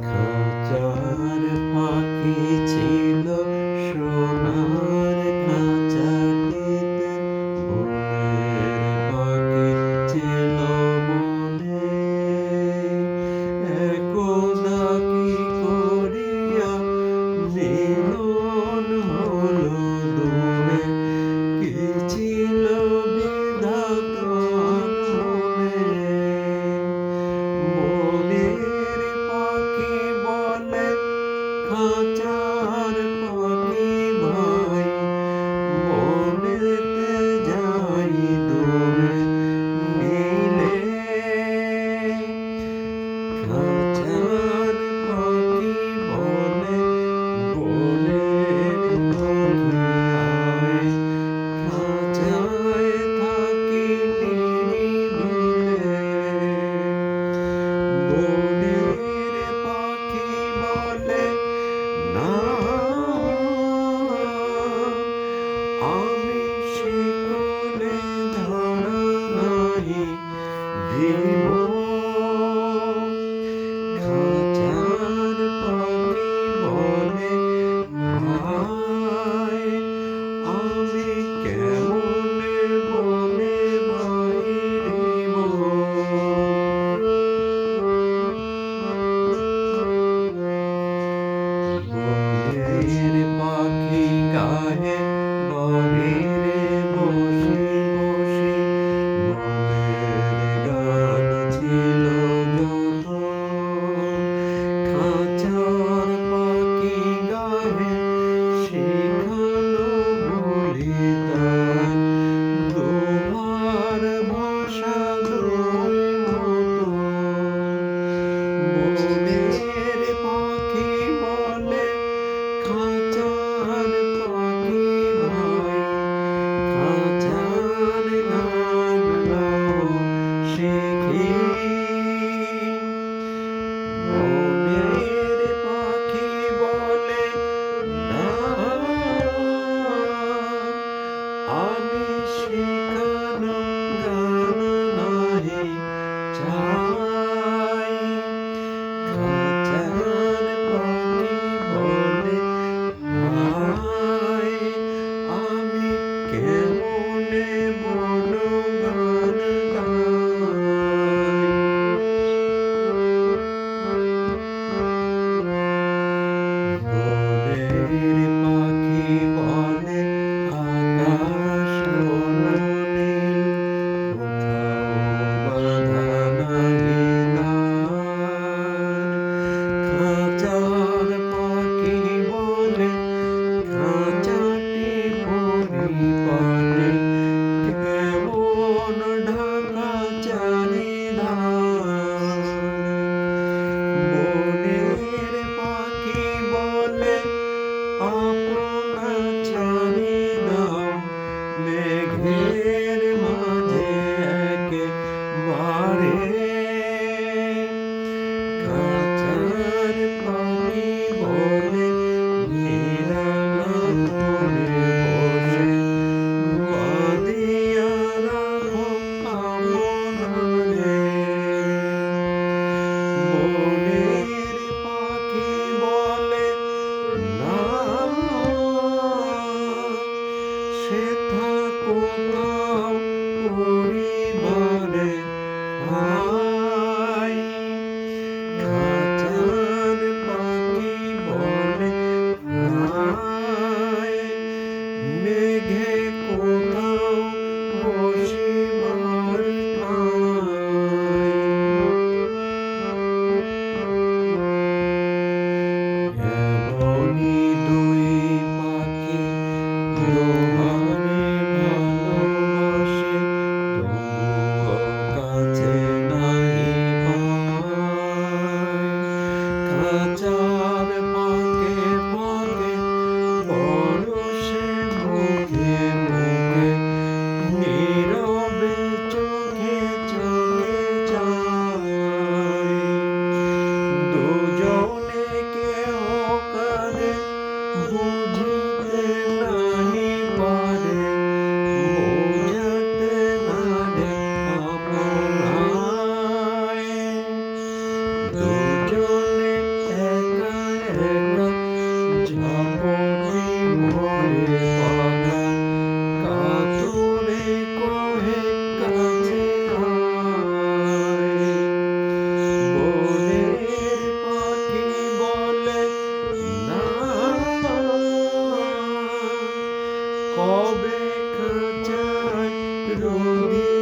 খাঁচার পাখি ছিল সোনার খাঁচাটিতে, মনের পাখি ছিল মনে। একদা কি করিয়া মিলন হলো দূরে, কি ছিল বিধাতার মনে। মনের পাখি বলে খাঁচার পাখি ভাই, মনেতে যাই দূরে মিলে। খাঁচার পাখি বলে বনের পাখি আয়, খাঁচায় থাকি নিরিবিলে। বনের পাখি বলে না, আমি শিকলে ধরা নাহি দিব। খাঁচার পাখি বলে হায়, আমি কেমনে বনে বাইরিব। বনের পাখি গায়ে বাহিরে বসে বসে, মনের গান ছিল যত। খাঁচার পাখি গায়ে শেখানো বলি তার, দোহার ভাষা দুই মতো। মনের পাখি বলে খাঁচার পাখি ভাই, খাঁচার গান গাও শিখি। মনের পাখি বলে না, আমি শেখানো গান নাহি চাই। খাঁচার পাখি বলে হায়, আমি কেমনে বন গান গাই। বনের পাখি বলে আকাশ ঘন নীল, কোথাও বাঁধা নাহি গান। খাঁচার পাখি বলে খাঁচাটি পরিপাটি, কেমন ঢাকা চারিধার। বনের পাখি বলে আপনা ছাড়ি দাও, মেঘের মাঝে একেবারে। খাঁচার পাখি বলে নিরালা করে বসে, বাঁধিয়া রাখো আমনারে। বনের পাখি বলে না, সেথা কোথাও পরিবারে হায়। খাঁচার পাখি বলে হায়, মেঘে কোথাও বসিবার ঠাঁই। এমনি দুই পাখি দোহারে ভালোবাসে, তবুও কাছে নাহি পায়। খাঁচার ফাঁকে ফাঁকে পরশে মুখে মুখে, নীরবে চোখে চোখে যায়। দুজনে কেহ কারে বুঝিতে নাহি পারে, বোঝাতে নারে আপনায়। দুজনে খাঁচায় রঙিন